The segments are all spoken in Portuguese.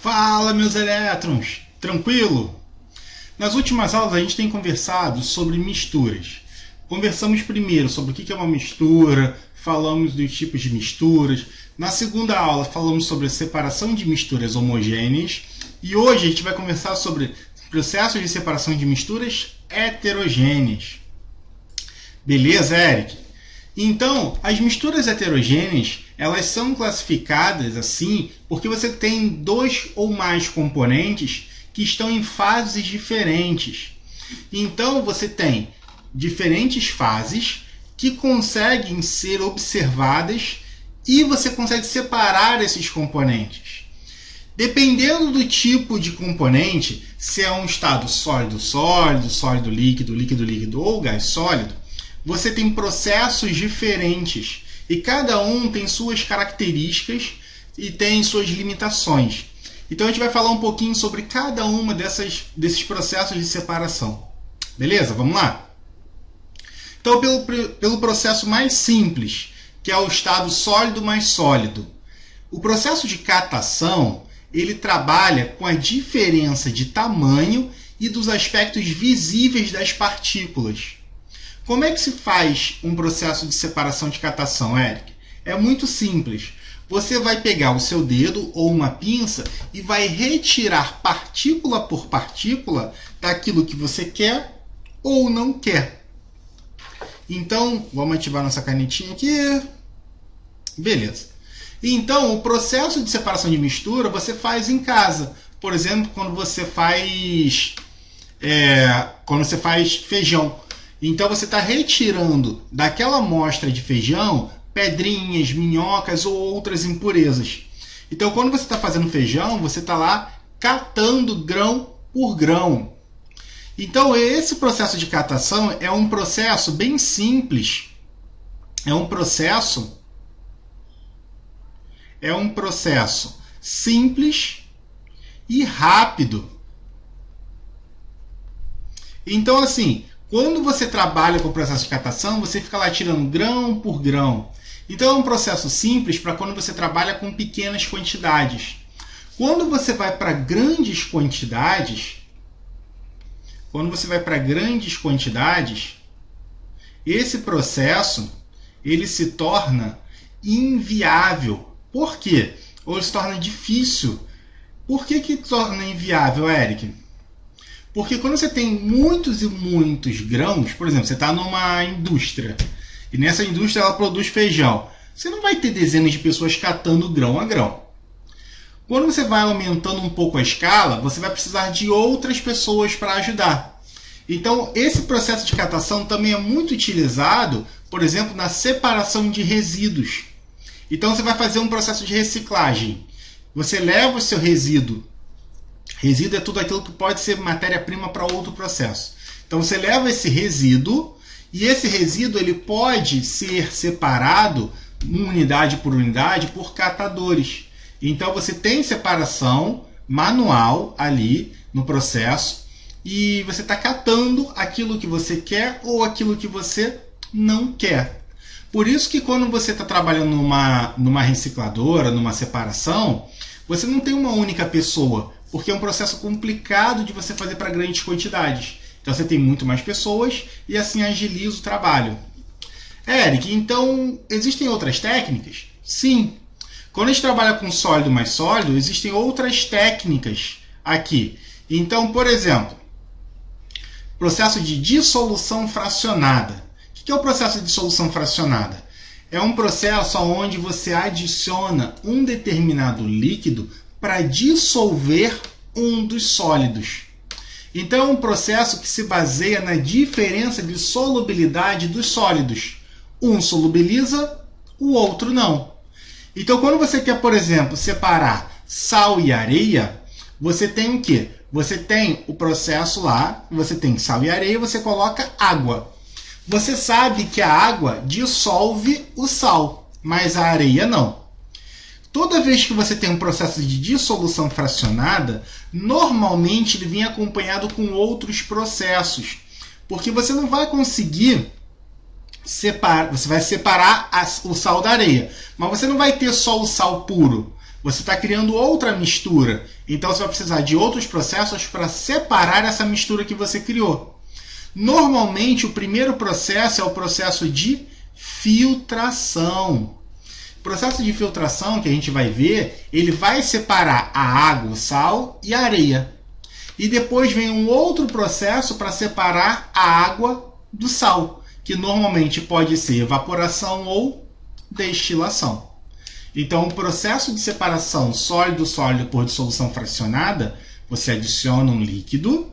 Fala, meus elétrons! Tranquilo? Nas últimas aulas a gente tem conversado sobre misturas. Conversamos primeiro sobre o que é uma mistura, falamos dos tipos de misturas. Na segunda aula falamos sobre a separação de misturas homogêneas. E hoje a gente vai conversar sobre processos de separação de misturas heterogêneas. Beleza, Eric? Então, as misturas heterogêneas, elas são classificadas assim porque você tem dois ou mais componentes que estão em fases diferentes. Então, você tem diferentes fases que conseguem ser observadas e você consegue separar esses componentes. Dependendo do tipo de componente, se é um estado sólido-sólido, sólido-líquido, líquido-líquido ou gás sólido, você tem processos diferentes e cada um tem suas características e tem suas limitações. Então a gente vai falar um pouquinho sobre cada uma desses processos de separação. Beleza? Vamos lá? Então, pelo processo mais simples, que é o estado sólido mais sólido, o processo de catação ele trabalha com a diferença de tamanho e dos aspectos visíveis das partículas. Como é que se faz um processo de separação de catação, Eric? É muito simples. Você vai pegar o seu dedo ou uma pinça e vai retirar partícula por partícula daquilo que você quer ou não quer. Então, vamos ativar nossa canetinha aqui. Beleza. Então, o processo de separação de mistura você faz em casa. Por exemplo, quando você faz feijão. Então, você está retirando daquela amostra de feijão pedrinhas, minhocas ou outras impurezas. Então, quando você está fazendo feijão, você está lá catando grão por grão. Então, esse processo de catação é um processo bem simples. É um processo simples e rápido. Então, assim, quando você trabalha com o processo de catação, você fica lá tirando grão por grão. Então, é um processo simples para quando você trabalha com pequenas quantidades. Quando você vai para grandes quantidades, esse processo ele se torna inviável. Por quê? Ou se torna difícil. Por que torna inviável, Eric? Porque quando você tem muitos e muitos grãos, por exemplo, você está numa indústria, e nessa indústria ela produz feijão, você não vai ter dezenas de pessoas catando grão a grão. Quando você vai aumentando um pouco a escala, você vai precisar de outras pessoas para ajudar. Então, esse processo de catação também é muito utilizado, por exemplo, na separação de resíduos. Então, você vai fazer um processo de reciclagem. Você leva o seu resíduo. Resíduo é tudo aquilo que pode ser matéria-prima para outro processo. Então, você leva esse resíduo e esse resíduo ele pode ser separado, unidade por catadores. Então, você tem separação manual ali no processo e você está catando aquilo que você quer ou aquilo que você não quer. Por isso que quando você está trabalhando numa recicladora, numa separação, você não tem uma única pessoa, porque é um processo complicado de você fazer para grandes quantidades. Então você tem muito mais pessoas e assim agiliza o trabalho. Eric, então existem outras técnicas? Sim. Quando a gente trabalha com sólido mais sólido, existem outras técnicas aqui. Então, por exemplo, processo de dissolução fracionada. O que é o processo de dissolução fracionada? É um processo onde você adiciona um determinado líquido para dissolver um dos sólidos. Então, é um processo que se baseia na diferença de solubilidade dos sólidos. Um solubiliza, o outro não. Então, quando você quer, por exemplo, separar sal e areia, você tem o quê? Você tem o processo lá, você tem sal e areia, você coloca água. Você sabe que a água dissolve o sal, mas a areia não. Toda vez que você tem um processo de dissolução fracionada, normalmente ele vem acompanhado com outros processos, porque você não vai conseguir separar, você vai separar o sal da areia, mas você não vai ter só o sal puro. você está criando outra mistura. Então você vai precisar de outros processos para separar essa mistura que você criou. Normalmente o primeiro processo é o processo de filtração. O processo de filtração que a gente vai ver, ele vai separar a água, o sal e a areia. E depois vem um outro processo para separar a água do sal, que normalmente pode ser evaporação ou destilação. Então, o processo de separação sólido-sólido por dissolução fracionada, você adiciona um líquido,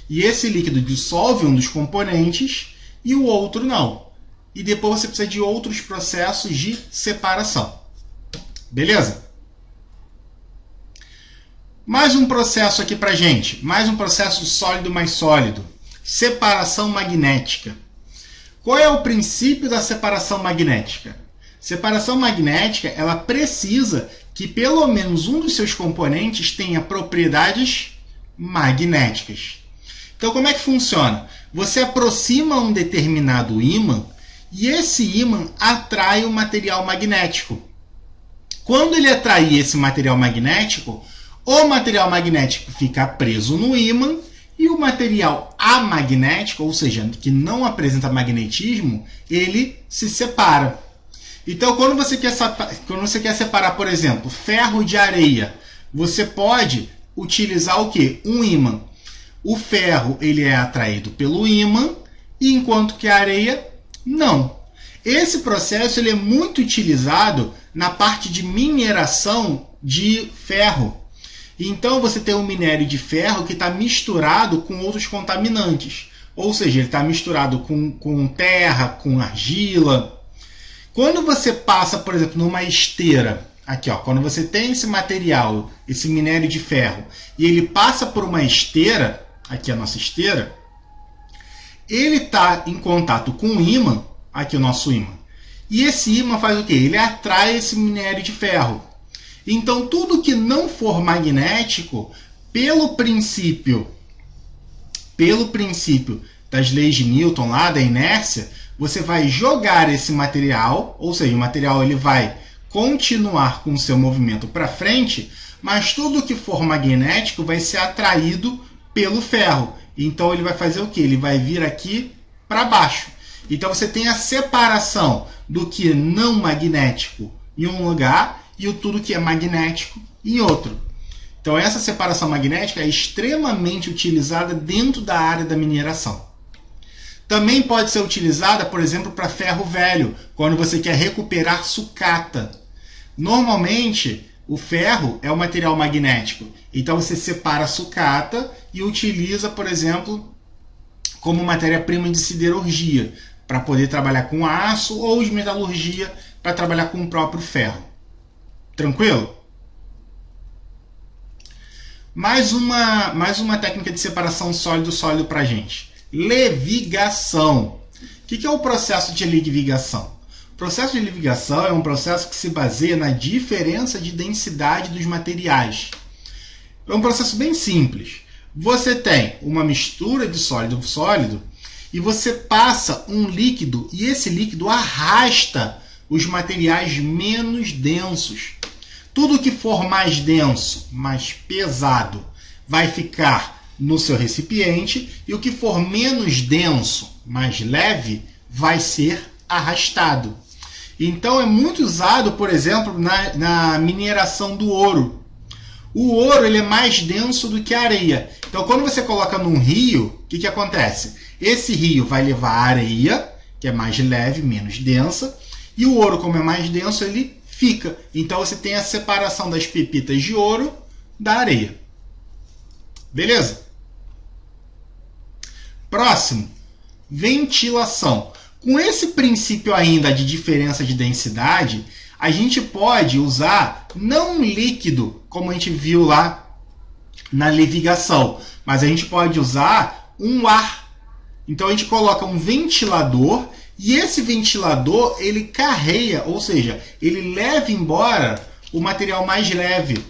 e esse líquido dissolve um dos componentes e o outro não. E depois você precisa de outros processos de separação. Beleza? Mais um processo aqui pra gente. Mais um processo sólido mais sólido. Separação magnética. Qual é o princípio da separação magnética? Separação magnética, ela precisa que pelo menos um dos seus componentes tenha propriedades magnéticas. Então, como é que funciona? Você aproxima um determinado ímã e esse ímã atrai o material magnético. Quando ele atrair esse material magnético, o material magnético fica preso no ímã e o material amagnético, ou seja, que não apresenta magnetismo, ele se separa. Então, quando você quer separar, por exemplo, ferro de areia, você pode utilizar o quê? Um ímã. O ferro ele é atraído pelo ímã, enquanto que a areia não. Esse processo ele é muito utilizado na parte de mineração de ferro. Então, você tem um minério de ferro que está misturado com outros contaminantes. Ou seja, ele está misturado com terra, com argila. Quando você passa, por exemplo, numa esteira, aqui, ó, quando você tem esse material, esse minério de ferro, e ele passa por uma esteira, aqui a nossa esteira, ele está em contato com o ímã, aqui o nosso ímã, e esse ímã faz o quê? Ele atrai esse minério de ferro. Então, tudo que não for magnético, pelo princípio das leis de Newton, lá da inércia, você vai jogar esse material, ou seja, o material ele vai continuar com o seu movimento para frente, mas tudo que for magnético vai ser atraído pelo ferro. Então ele vai fazer o quê? Ele vai vir aqui para baixo. Então você tem a separação do que é não magnético em um lugar e o tudo que é magnético em outro. Então essa separação magnética é extremamente utilizada dentro da área da mineração. Também pode ser utilizada, por exemplo, para ferro velho, quando você quer recuperar sucata. Normalmente, o ferro é o material magnético. Então você separa a sucata e utiliza, por exemplo, como matéria-prima de siderurgia, para poder trabalhar com aço, ou de metalurgia para trabalhar com o próprio ferro. Tranquilo? Mais uma técnica de separação sólido-sólido para a gente. Levigação. O que é o processo de levigação? O processo de levigação é um processo que se baseia na diferença de densidade dos materiais. É um processo bem simples. Você tem uma mistura de sólido-sólido e você passa um líquido e esse líquido arrasta os materiais menos densos. Tudo que for mais denso, mais pesado, vai ficar no seu recipiente e o que for menos denso, mais leve, vai ser arrastado. Então é muito usado, por exemplo, na mineração do ouro. O ouro ele é mais denso do que a areia. Então quando você coloca num rio, o que acontece? Esse rio vai levar a areia, que é mais leve, menos densa, e o ouro, como é mais denso, ele fica. Então você tem a separação das pepitas de ouro da areia. Beleza? Próximo, ventilação. Com esse princípio ainda de diferença de densidade, a gente pode usar não um líquido, como a gente viu lá na levigação, mas a gente pode usar um ar. Então a gente coloca um ventilador e esse ventilador ele carreia, ou seja, ele leva embora o material mais leve.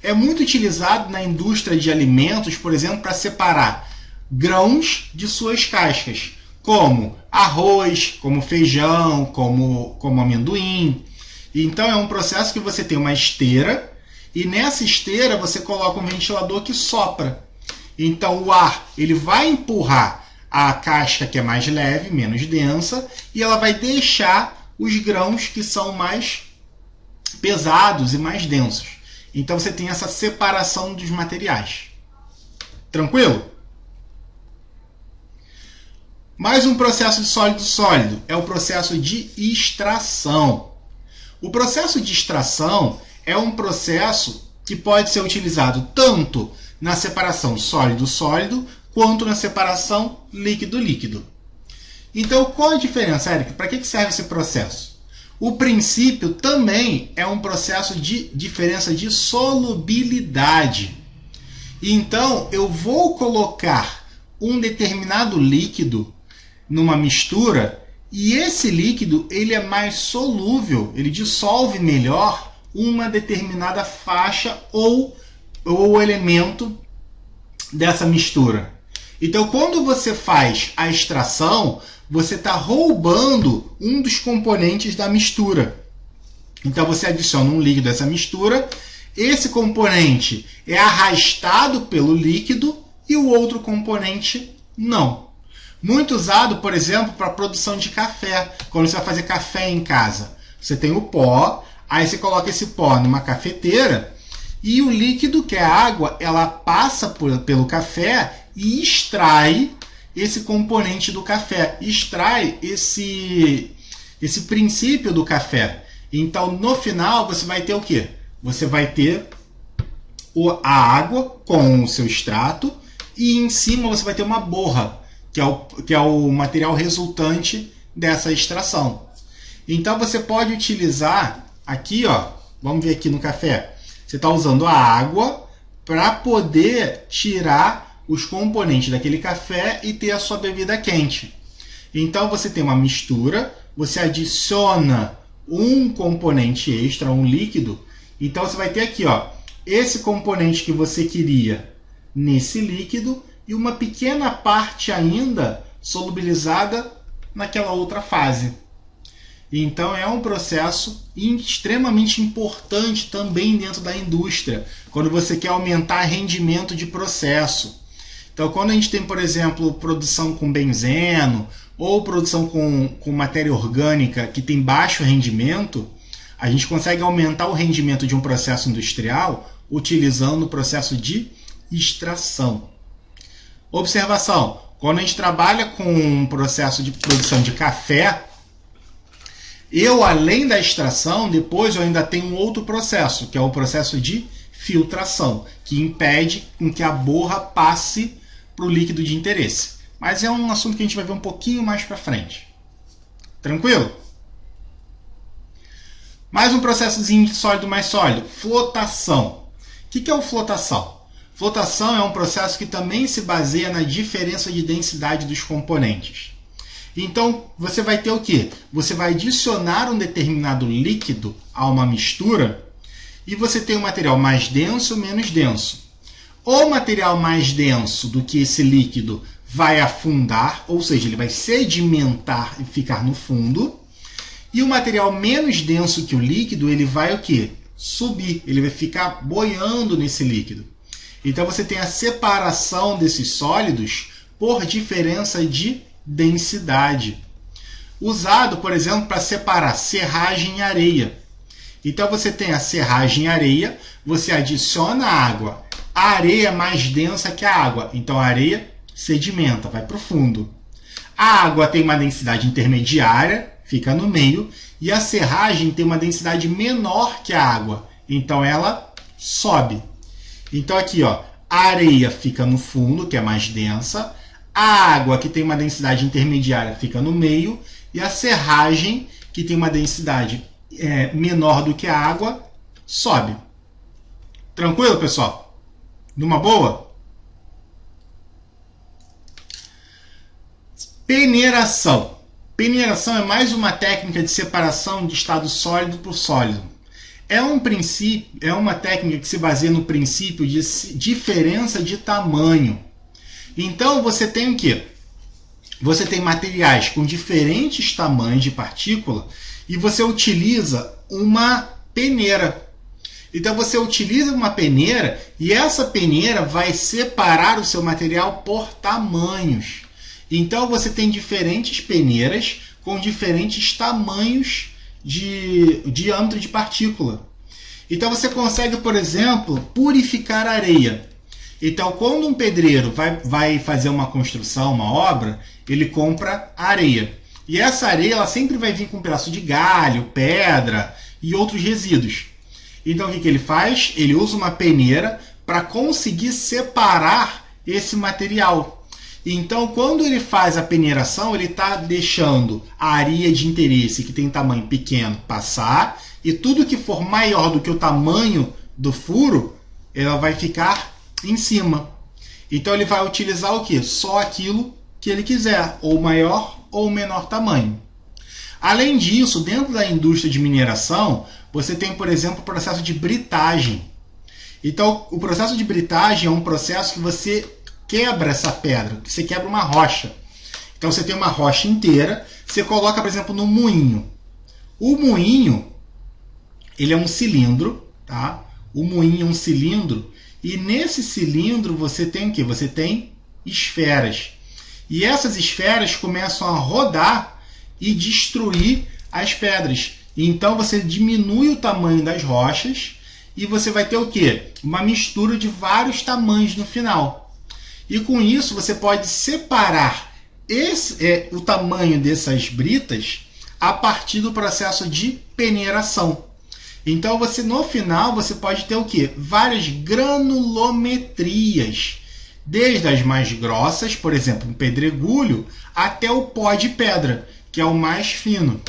É muito utilizado na indústria de alimentos, por exemplo, para separar grãos de suas cascas, como arroz, como feijão, como amendoim. Então é um processo que você tem uma esteira e nessa esteira você coloca um ventilador que sopra. Então o ar ele vai empurrar a casca que é mais leve, menos densa, e ela vai deixar os grãos que são mais pesados e mais densos. Então você tem essa separação dos materiais. Tranquilo? Mais um processo de sólido-sólido é o processo de extração. O processo de extração é um processo que pode ser utilizado tanto na separação sólido-sólido quanto na separação líquido-líquido. Então, qual a diferença, Eric? Para que serve esse processo? O princípio também é um processo de diferença de solubilidade. Então, eu vou colocar um determinado líquido numa mistura e esse líquido ele é mais solúvel, ele dissolve melhor uma determinada faixa ou elemento dessa mistura. Então, quando você faz a extração, você está roubando um dos componentes da mistura. Então, você adiciona um líquido a essa mistura, esse componente é arrastado pelo líquido e o outro componente não. Muito usado, por exemplo, para a produção de café. Quando você vai fazer café em casa, você tem o pó, aí você coloca esse pó numa cafeteira e o líquido, que é a água, ela passa pelo café e extrai esse componente do café, extrai esse princípio do café. Então, no final, você vai ter o quê? Você vai ter a água com o seu extrato e em cima você vai ter uma borra, que é o material resultante dessa extração. Então você pode utilizar aqui, ó, vamos ver aqui no café, você está usando a água para poder tirar os componentes daquele café e ter a sua bebida quente. Então você tem uma mistura, você adiciona um componente extra, um líquido, então você vai ter aqui, ó, esse componente que você queria nesse líquido e uma pequena parte ainda solubilizada naquela outra fase. Então é um processo extremamente importante também dentro da indústria, quando você quer aumentar rendimento de processo. Então quando a gente tem, por exemplo, produção com benzeno ou produção com matéria orgânica que tem baixo rendimento, a gente consegue aumentar o rendimento de um processo industrial utilizando o processo de extração. Observação, quando a gente trabalha com um processo de produção de café, além da extração, depois eu ainda tenho um outro processo, que é o processo de filtração, que impede com que a borra passe para o líquido de interesse. Mas é um assunto que a gente vai ver um pouquinho mais para frente. Tranquilo? Mais um processozinho de sólido mais sólido, flotação. O que é o flotação? Flotação é um processo que também se baseia na diferença de densidade dos componentes. Então, você vai ter o quê? Você vai adicionar um determinado líquido a uma mistura e você tem um material mais denso ou menos denso. O material mais denso do que esse líquido vai afundar, ou seja, ele vai sedimentar e ficar no fundo. E o material menos denso que o líquido, ele vai o quê? Subir, ele vai ficar boiando nesse líquido. Então você tem a separação desses sólidos por diferença de densidade. Usado, por exemplo, para separar serragem e areia. Então você tem a serragem e areia, você adiciona água. A areia é mais densa que a água, então a areia sedimenta, vai para o fundo. A água tem uma densidade intermediária, fica no meio, e a serragem tem uma densidade menor que a água, então ela sobe. Então aqui, ó, a areia fica no fundo, que é mais densa, a água, que tem uma densidade intermediária, fica no meio, e a serragem, que tem uma densidade menor do que a água, sobe. Tranquilo, pessoal? Numa boa? Peneiração. Peneiração é mais uma técnica de separação de estado sólido por sólido. É uma técnica que se baseia no princípio de diferença de tamanho. Então você tem o quê? Você tem materiais com diferentes tamanhos de partícula e você utiliza uma peneira. Então você utiliza uma peneira e essa peneira vai separar o seu material por tamanhos. Então você tem diferentes peneiras com diferentes tamanhos de diâmetro de partícula. Então você consegue, por exemplo, purificar a areia. Então quando um pedreiro vai fazer uma construção, uma obra, ele compra areia. E essa areia ela sempre vai vir com um pedaço de galho, pedra e outros resíduos. Então o que ele faz? Ele usa uma peneira para conseguir separar esse material. Então quando ele faz a peneiração, ele está deixando a areia de interesse, que tem tamanho pequeno, passar, e tudo que for maior do que o tamanho do furo, ela vai ficar em cima. Então ele vai utilizar o quê? Só aquilo que ele quiser, ou maior ou menor tamanho. Além disso, dentro da indústria de mineração, você tem, por exemplo, o processo de britagem. Então, o processo de britagem é um processo que você quebra essa pedra, você quebra uma rocha. Então, você tem uma rocha inteira, você coloca, por exemplo, no moinho. O moinho, ele é um cilindro, tá? O moinho é um cilindro, e nesse cilindro você tem o quê? Você tem esferas. E essas esferas começam a rodar e destruir as pedras. Então você diminui o tamanho das rochas e você vai ter o quê? Uma mistura de vários tamanhos no final. E com isso você pode separar o tamanho dessas britas a partir do processo de peneiração. Então você no final você pode ter o quê? Várias granulometrias. Desde as mais grossas, por exemplo, um pedregulho, até o pó de pedra, que é o mais fino.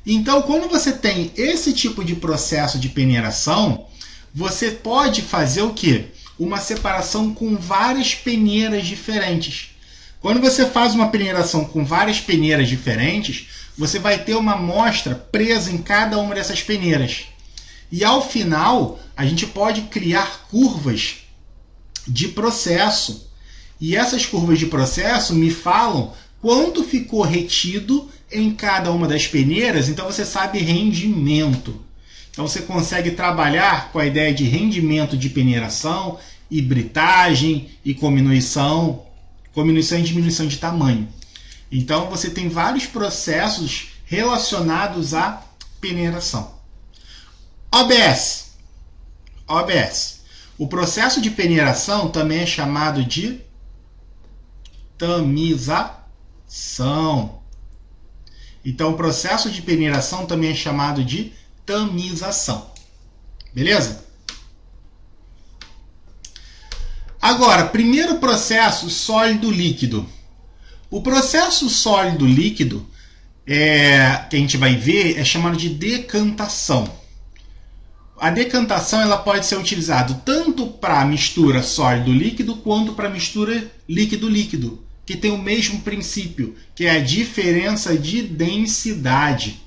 Então, quando você tem esse tipo de processo de peneiração, você pode fazer o quê? Uma separação com várias peneiras diferentes. Quando você faz uma peneiração com várias peneiras diferentes, você vai ter uma amostra presa em cada uma dessas peneiras. E ao final, a gente pode criar curvas de processo. E essas curvas de processo me falam quanto ficou retido em cada uma das peneiras, então você sabe rendimento. Então você consegue trabalhar com a ideia de rendimento de peneiração, e britagem, e comminuição e diminuição de tamanho. Então você tem vários processos relacionados à peneiração. OBS. O processo de peneiração também é chamado de tamização. Então, o processo de peneiração também é chamado de tamização. Beleza? Agora, primeiro processo, sólido-líquido. O processo sólido-líquido que a gente vai ver é chamado de decantação. A decantação ela pode ser utilizada tanto para mistura sólido-líquido quanto para mistura líquido-líquido, que tem o mesmo princípio, que é a diferença de densidade.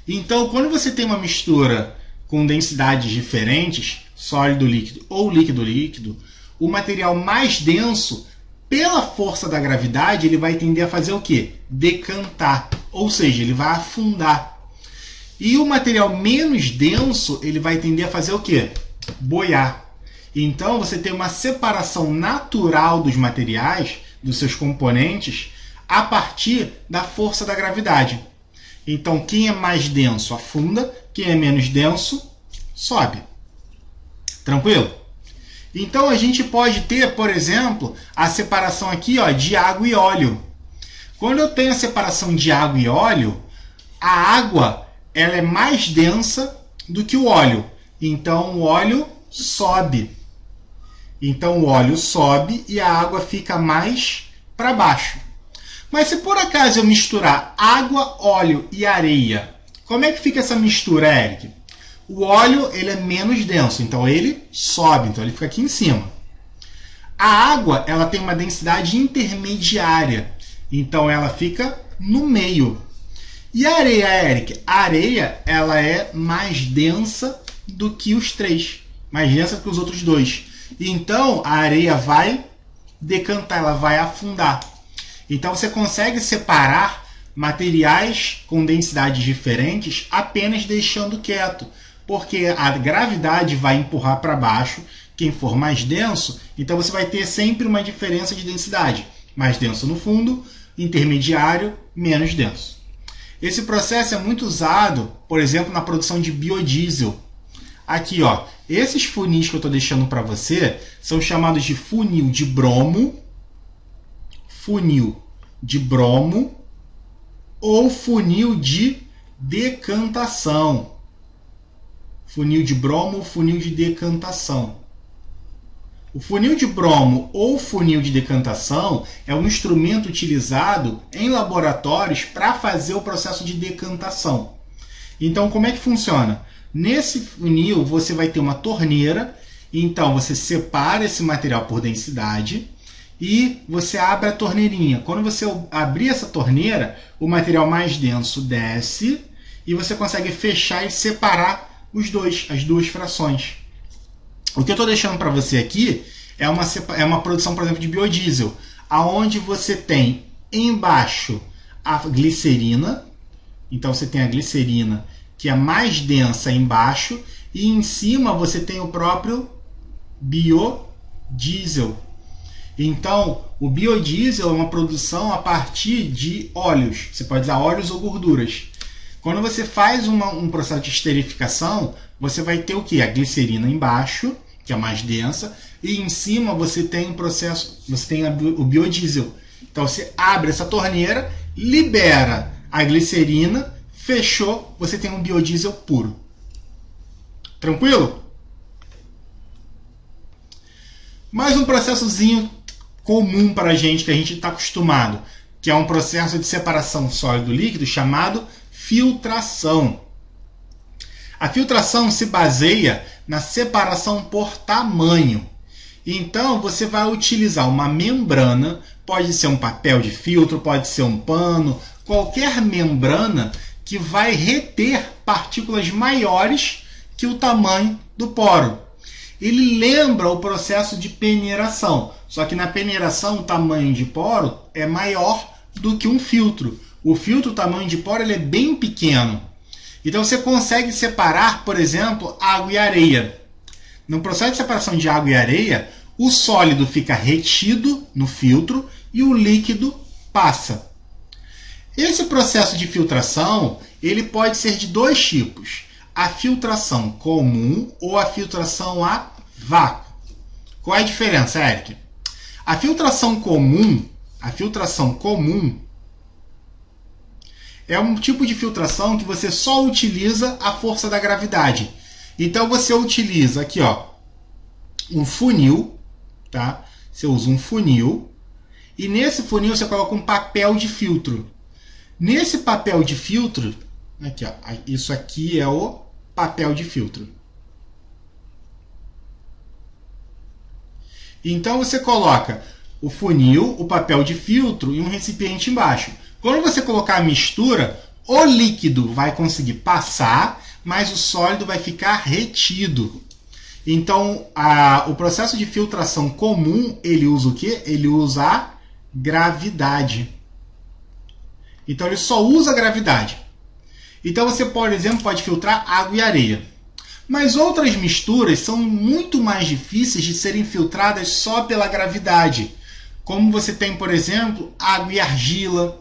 Então, quando você tem uma mistura com densidades diferentes, sólido-líquido ou líquido-líquido, o material mais denso, pela força da gravidade, ele vai tender a fazer o quê? Decantar, ou seja, ele vai afundar. E o material menos denso, ele vai tender a fazer o quê? Boiar. Então, você tem uma separação natural dos materiais, dos seus componentes, a partir da força da gravidade. Então, quem é mais denso afunda, quem é menos denso sobe. Tranquilo? Então, a gente pode ter, por exemplo, a separação aqui de água e óleo. Quando eu tenho a separação de água e óleo, a água ela é mais densa do que o óleo. Então, o óleo sobe. Então, o óleo sobe e a água fica mais para baixo. Mas se por acaso eu misturar água, óleo e areia, como é que fica essa mistura, Eric? O óleo ele é menos denso, então ele sobe, então ele fica aqui em cima. A água ela tem uma densidade intermediária, então ela fica no meio. E a areia, Eric? A areia ela é mais densa do que os três, mais densa que os outros dois. Então a areia vai decantar, ela vai afundar. Então você consegue separar materiais com densidades diferentes apenas deixando quieto, porque a gravidade vai empurrar para baixo quem for mais denso, então você vai ter sempre uma diferença de densidade. Mais denso no fundo, intermediário, menos denso. Esse processo é muito usado, por exemplo, na produção de biodiesel. Aqui, ó, esses funis que eu estou deixando para você são chamados de funil de bromo ou funil de decantação. Funil de bromo ou funil de decantação. O funil de bromo ou funil de decantação é um instrumento utilizado em laboratórios para fazer o processo de decantação. Então, como é que funciona? Nesse funil, você vai ter uma torneira, então você separa esse material por densidade e você abre a torneirinha. Quando você abrir essa torneira, o material mais denso desce e você consegue fechar e separar as duas frações. O que eu estou deixando para você aqui é uma produção, por exemplo, de biodiesel, aonde você tem embaixo a glicerina, então você tem a glicerina que é mais densa embaixo, e em cima você tem o próprio biodiesel. Então, o biodiesel é uma produção a partir de óleos. Você pode usar óleos ou gorduras. Quando você faz um processo de esterificação, você vai ter o que? A glicerina embaixo, que é mais densa, e em cima você tem o biodiesel. Então você abre essa torneira, libera a glicerina, fechou, você tem um biodiesel puro. Tranquilo? Mais um processozinho comum para a gente, que a gente está acostumado, que é um processo de separação sólido-líquido chamado filtração. A filtração se baseia na separação por tamanho. Então, você vai utilizar uma membrana, pode ser um papel de filtro, pode ser um pano, qualquer membrana que vai reter partículas maiores que o tamanho do poro. Ele lembra o processo de peneiração, só que na peneiração o tamanho de poro é maior do que um filtro. O filtro, o tamanho de poro, ele é bem pequeno. Então você consegue separar, por exemplo, água e areia. No processo de separação de água e areia, o sólido fica retido no filtro e o líquido passa. Esse processo de filtração, ele pode ser de dois tipos: a filtração comum ou a filtração a vácuo. Qual é a diferença, Eric? A filtração comum é um tipo de filtração que você só utiliza a força da gravidade. Então você utiliza aqui, ó, um funil, tá? Você usa um funil e nesse funil você coloca um papel de filtro. Nesse papel de filtro, aqui, ó, isso aqui é o papel de filtro. Então você coloca o funil, o papel de filtro e um recipiente embaixo. Quando você colocar a mistura, o líquido vai conseguir passar, mas o sólido vai ficar retido. Então, o processo de filtração comum, ele usa o quê? Ele usa a gravidade. Então, ele só usa a gravidade. Então, você, por exemplo, pode filtrar água e areia. Mas outras misturas são muito mais difíceis de serem filtradas só pela gravidade. Como você tem, por exemplo, água e argila,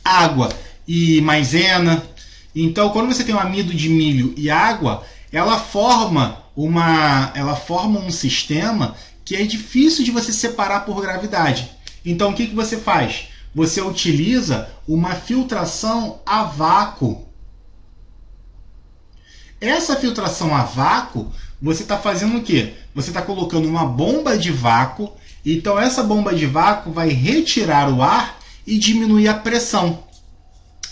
água e maisena. Então, quando você tem um amido de milho e água, ela forma um sistema que é difícil de você separar por gravidade. Então, o que você faz? Você utiliza uma filtração a vácuo. Essa filtração a vácuo, você está fazendo o quê? Você está colocando uma bomba de vácuo. Então, essa bomba de vácuo vai retirar o ar e diminuir a pressão.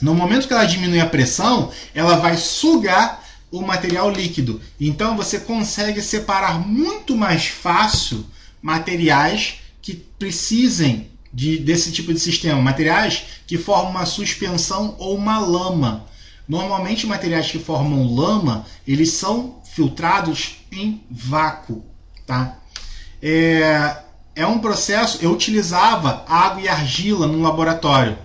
No momento que ela diminui a pressão, ela vai sugar o material líquido. Então, você consegue separar muito mais fácil materiais que precisem desse tipo de sistema. Materiais que formam uma suspensão ou uma lama. Normalmente, materiais que formam lama, eles são filtrados em vácuo. Tá? É um processo. Eu utilizava água e argila no laboratório.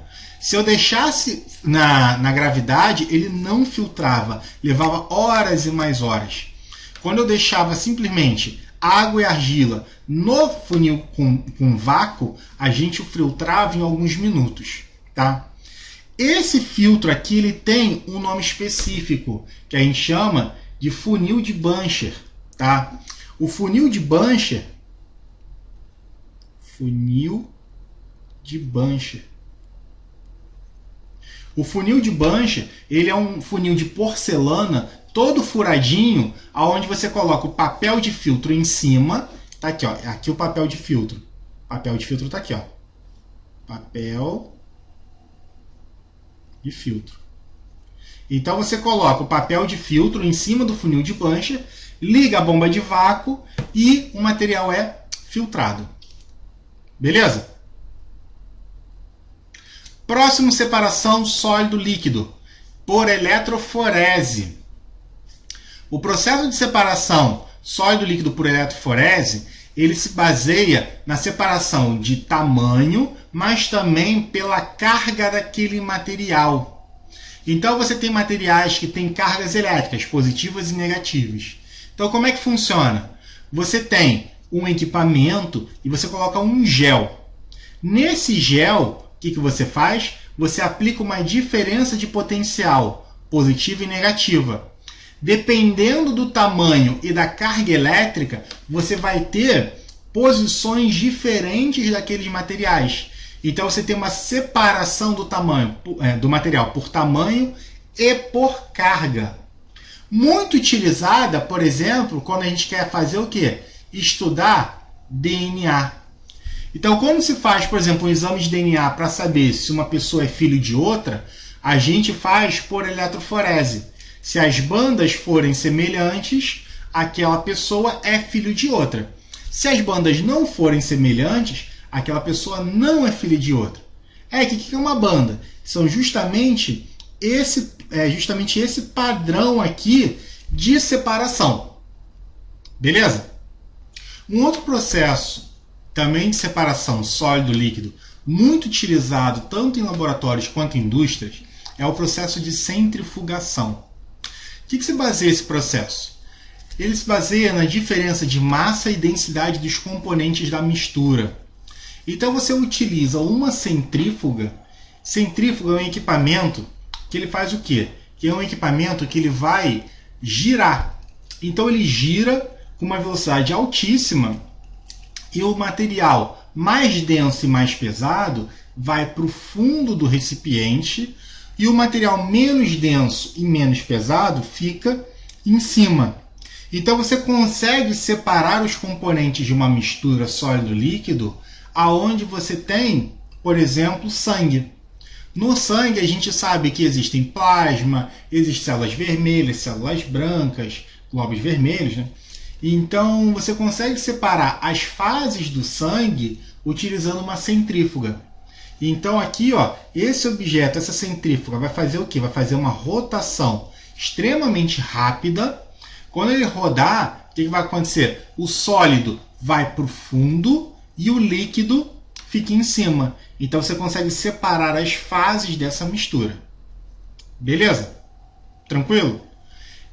Se eu deixasse na gravidade, ele não filtrava, levava horas e mais horas. Quando eu deixava simplesmente água e argila no funil com vácuo, a gente o filtrava em alguns minutos, tá? Esse filtro aqui ele tem um nome específico, que a gente chama de funil de Bancher, tá? O funil de Bancher, o funil de Bancher, ele é um funil de porcelana todo furadinho, aonde você coloca o papel de filtro em cima, tá aqui, ó, aqui o papel de filtro. O papel de filtro tá aqui, ó. Papel de filtro. Então você coloca o papel de filtro em cima do funil de Bancher, liga a bomba de vácuo e o material é filtrado. Beleza? Próximo, separação sólido-líquido por eletroforese. O processo de separação sólido-líquido por eletroforese, ele se baseia na separação de tamanho, mas também pela carga daquele material. Então você tem materiais que têm cargas elétricas, positivas e negativas. Então como é que funciona? Você tem um equipamento e você coloca um gel. Nesse gel, o que você faz? Você aplica uma diferença de potencial, positiva e negativa. Dependendo do tamanho e da carga elétrica, você vai ter posições diferentes daqueles materiais. Então você tem uma separação do tamanho do material por tamanho e por carga. Muito utilizada, por exemplo, quando a gente quer fazer o quê? Estudar DNA. Então, quando se faz, por exemplo, um exame de DNA para saber se uma pessoa é filho de outra, a gente faz por eletroforese. Se as bandas forem semelhantes, aquela pessoa é filho de outra. Se as bandas não forem semelhantes, aquela pessoa não é filha de outra. O que é uma banda? São justamente esse padrão aqui de separação. Beleza? Um outro processo também de separação sólido-líquido, muito utilizado tanto em laboratórios quanto em indústrias, é o processo de centrifugação. O que se baseia esse processo? Ele se baseia na diferença de massa e densidade dos componentes da mistura. Então você utiliza uma centrífuga. Centrífuga é um equipamento que ele faz o quê? Que é um equipamento que ele vai girar. Então ele gira com uma velocidade altíssima e o material mais denso e mais pesado vai para o fundo do recipiente e o material menos denso e menos pesado fica em cima. Então você consegue separar os componentes de uma mistura sólido-líquido aonde você tem, por exemplo, sangue. No sangue a gente sabe que existem plasma, existem células vermelhas, células brancas, glóbulos vermelhos, né? Então você consegue separar as fases do sangue utilizando uma centrífuga. Então aqui, ó, esse objeto, essa centrífuga, vai fazer o quê? Vai fazer uma rotação extremamente rápida. Quando ele rodar, o que vai acontecer? O sólido vai para o fundo e o líquido fica em cima. Então você consegue separar as fases dessa mistura. Beleza? Tranquilo?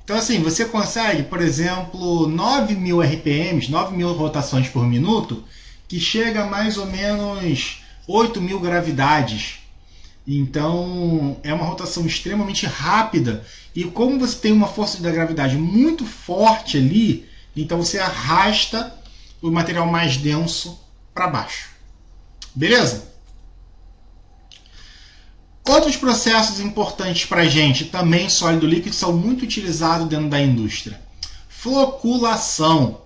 Então assim, você consegue, por exemplo, 9.000 RPMs, 9.000 rotações por minuto, que chega a mais ou menos 8.000 gravidades. Então é uma rotação extremamente rápida. E como você tem uma força da gravidade muito forte ali, então você arrasta o material mais denso para baixo. Beleza? Outros processos importantes para a gente, também sólido líquido, são muito utilizados dentro da indústria. Floculação.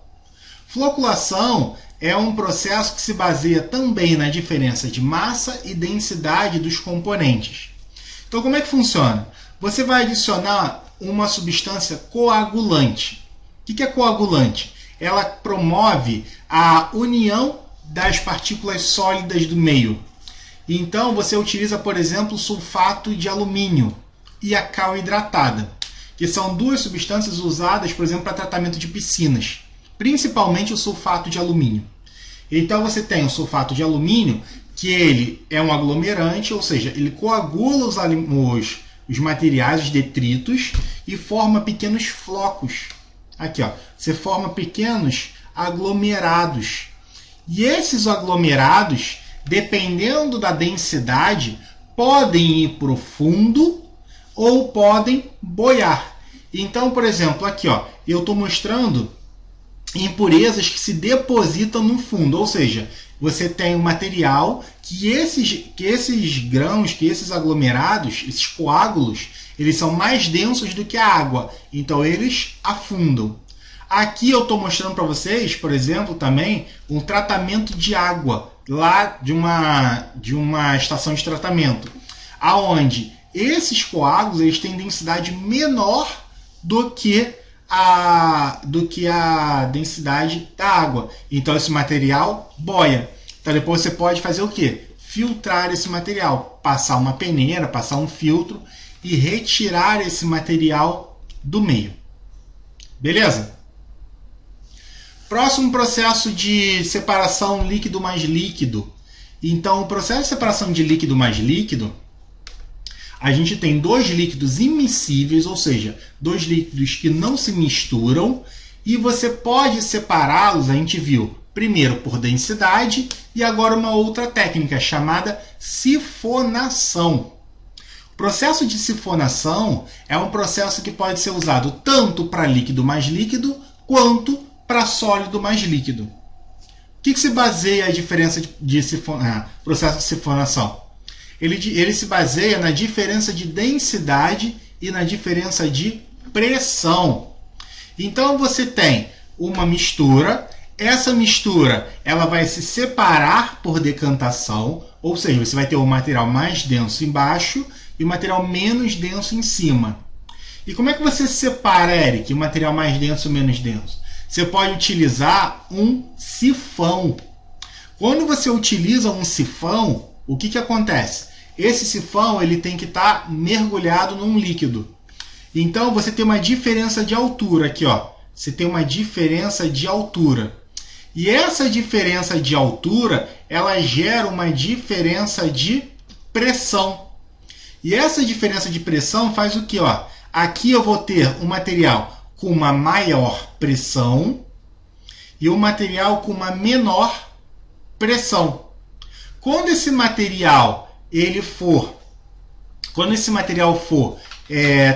Floculação é um processo que se baseia também na diferença de massa e densidade dos componentes. Então como é que funciona? Você vai adicionar uma substância coagulante. O que é coagulante? Ela promove a união das partículas sólidas do meio. Então você utiliza, por exemplo, sulfato de alumínio e a cal hidratada, que são duas substâncias usadas, por exemplo, para tratamento de piscinas, principalmente o sulfato de alumínio. Então você tem o sulfato de alumínio, que ele é um aglomerante, ou seja, ele coagula os materiais, os detritos, e forma pequenos flocos. Aqui, ó, você forma pequenos aglomerados. E esses aglomerados, dependendo da densidade, podem ir para o fundo ou podem boiar. Então, por exemplo, aqui, ó, eu estou mostrando impurezas que se depositam no fundo, ou seja, você tem um material que esses grãos, que esses aglomerados, esses coágulos, eles são mais densos do que a água, então eles afundam. Aqui eu estou mostrando para vocês, por exemplo, também um tratamento de água lá de uma estação de tratamento, aonde esses coágulos eles têm densidade menor do que a densidade da água. Então esse material boia. Então depois você pode fazer o quê? Filtrar esse material, passar uma peneira, passar um filtro e retirar esse material do meio. Beleza? Próximo processo de separação líquido mais líquido. Então o processo de separação de líquido mais líquido, a gente tem dois líquidos immiscíveis, ou seja, dois líquidos que não se misturam, e você pode separá-los, a gente viu, primeiro por densidade, e agora uma outra técnica chamada sifonação. O processo de sifonação é um processo que pode ser usado tanto para líquido mais líquido, quanto para sólido mais líquido. O que se baseia a diferença de processo de sifonação? Ele se baseia na diferença de densidade e na diferença de pressão. Então você tem uma mistura, essa mistura ela vai se separar por decantação, ou seja, você vai ter o material mais denso embaixo e o material menos denso em cima. E como é que você separa, Eric, o material mais denso e menos denso? Você pode utilizar um sifão. Quando você utiliza um sifão, o que acontece? Esse sifão ele tem que estar mergulhado num líquido. Então você tem uma diferença de altura aqui, ó. Você tem uma diferença de altura. E essa diferença de altura, ela gera uma diferença de pressão. E essa diferença de pressão faz o quê, ó? Aqui eu vou ter um material com uma maior pressão e um material com uma menor pressão. Quando esse material for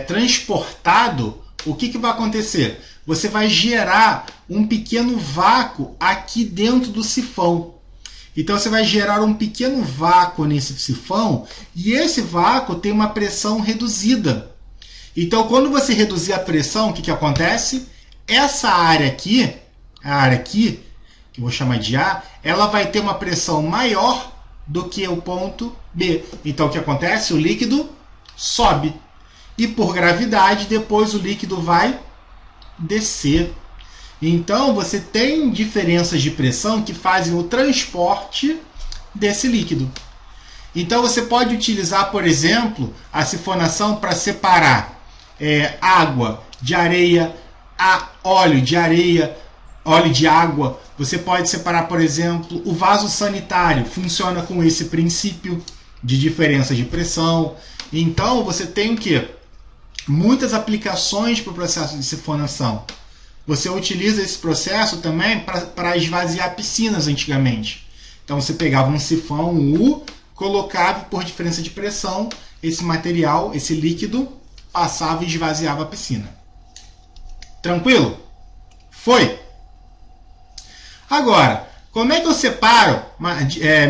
transportado, o que vai acontecer? Você vai gerar um pequeno vácuo aqui dentro do sifão. Então você vai gerar um pequeno vácuo nesse sifão e esse vácuo tem uma pressão reduzida. Então quando você reduzir a pressão, o que acontece? Essa área aqui, que eu vou chamar de A, ela vai ter uma pressão maior do que o ponto B. Então o que acontece? O líquido sobe. E por gravidade, depois o líquido vai descer. Então você tem diferenças de pressão que fazem o transporte desse líquido. Então você pode utilizar, por exemplo, a sifonação para separar água de areia, óleo de areia, óleo de água. Você pode separar, por exemplo, o vaso sanitário. Funciona com esse princípio de diferença de pressão. Então você tem o quê? Muitas aplicações para o processo de sifonação. Você utiliza esse processo também para esvaziar piscinas antigamente. Então você pegava um sifão, um U, colocava por diferença de pressão, esse material, esse líquido, passava e esvaziava a piscina. Tranquilo? Foi! Agora, como é que eu separo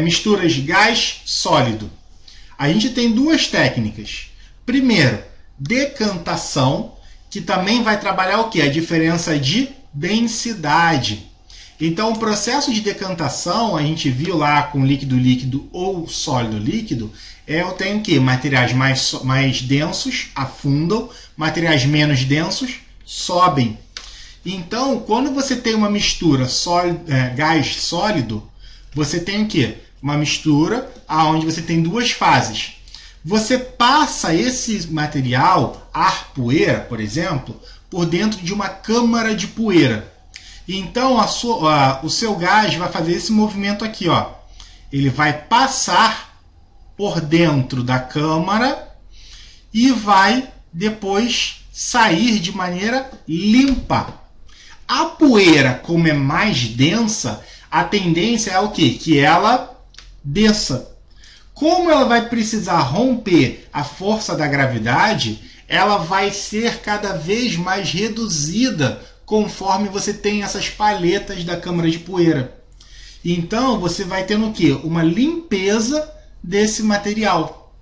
misturas de gás sólido? A gente tem duas técnicas. Primeiro, decantação, que também vai trabalhar o quê? A diferença de densidade. Então, o processo de decantação, a gente viu lá com líquido-líquido ou sólido-líquido, eu tenho que materiais mais densos afundam, materiais menos densos sobem. Então, quando você tem uma mistura gás sólido, você tem o quê? Uma mistura onde você tem duas fases. Você passa esse material, ar-poeira, por exemplo, por dentro de uma câmara de poeira. Então, o seu gás vai fazer esse movimento aqui, ó. Ele vai passar por dentro da câmara e vai depois sair de maneira limpa. A poeira, como é mais densa, a tendência é o quê? Que ela desça. Como ela vai precisar romper a força da gravidade, ela vai ser cada vez mais reduzida conforme você tem essas palhetas da câmara de poeira. Então você vai tendo o quê? Uma limpeza desse material.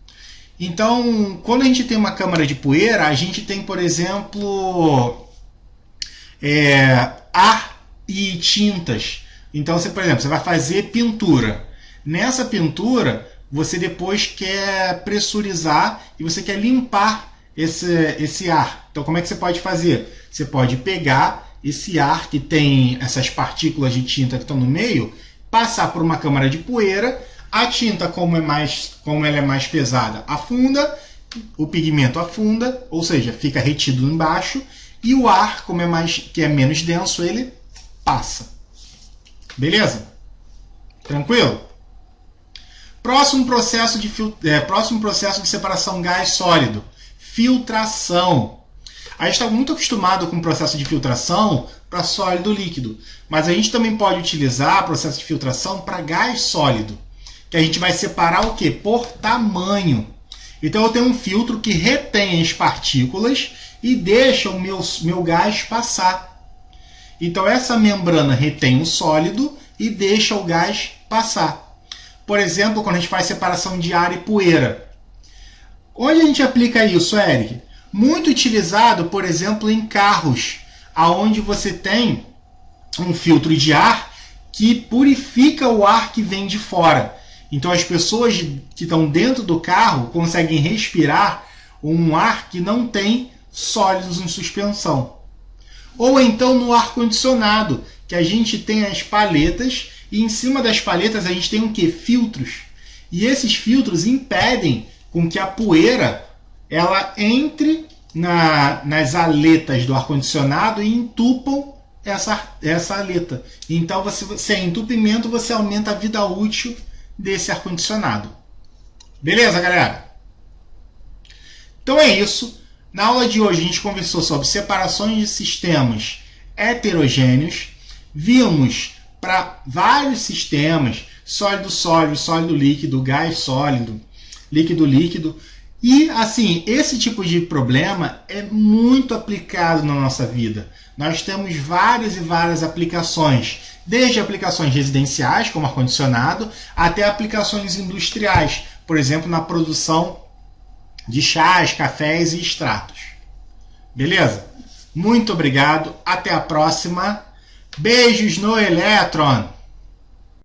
Então, quando a gente tem uma câmara de poeira, a gente tem, por exemplo, ar e tintas. Então, por exemplo, você vai fazer pintura. Nessa pintura, você depois quer pressurizar e você quer limpar esse ar. Então, como é que você pode fazer? Você pode pegar esse ar que tem essas partículas de tinta que estão no meio, passar por uma câmara de poeira. A tinta, como ela é mais pesada, afunda, o pigmento afunda, ou seja, fica retido embaixo, e o ar, que é menos denso, ele passa. Beleza? Tranquilo? Próximo processo de separação gás-sólido, filtração. A gente está muito acostumado com o processo de filtração para sólido-líquido, mas a gente também pode utilizar o processo de filtração para gás sólido, que a gente vai separar o quê? Por tamanho. Então eu tenho um filtro que retém as partículas e deixa o meu gás passar. Então essa membrana retém o sólido e deixa o gás passar. Por exemplo, quando a gente faz separação de ar e poeira. Onde a gente aplica isso, Eric? Muito utilizado, por exemplo, em carros, onde você tem um filtro de ar que purifica o ar que vem de fora. Então as pessoas que estão dentro do carro conseguem respirar um ar que não tem sólidos em suspensão. Ou então no ar-condicionado, que a gente tem as paletas e em cima das paletas a gente tem o quê? Filtros. E esses filtros impedem com que a poeira ela entre nas aletas do ar-condicionado e entupam essa aleta. Então, sem entupimento, você aumenta a vida útil desse ar-condicionado. Beleza, galera? Então é isso. Na aula de hoje a gente conversou sobre separações de sistemas heterogêneos. Vimos para vários sistemas, sólido-sólido, sólido-líquido, gás-sólido, líquido-líquido. E, assim, esse tipo de problema é muito aplicado na nossa vida. Nós temos várias e várias aplicações, desde aplicações residenciais, como ar-condicionado, até aplicações industriais, por exemplo, na produção de chás, cafés e extratos. Beleza? Muito obrigado, até a próxima. Beijos no elétron!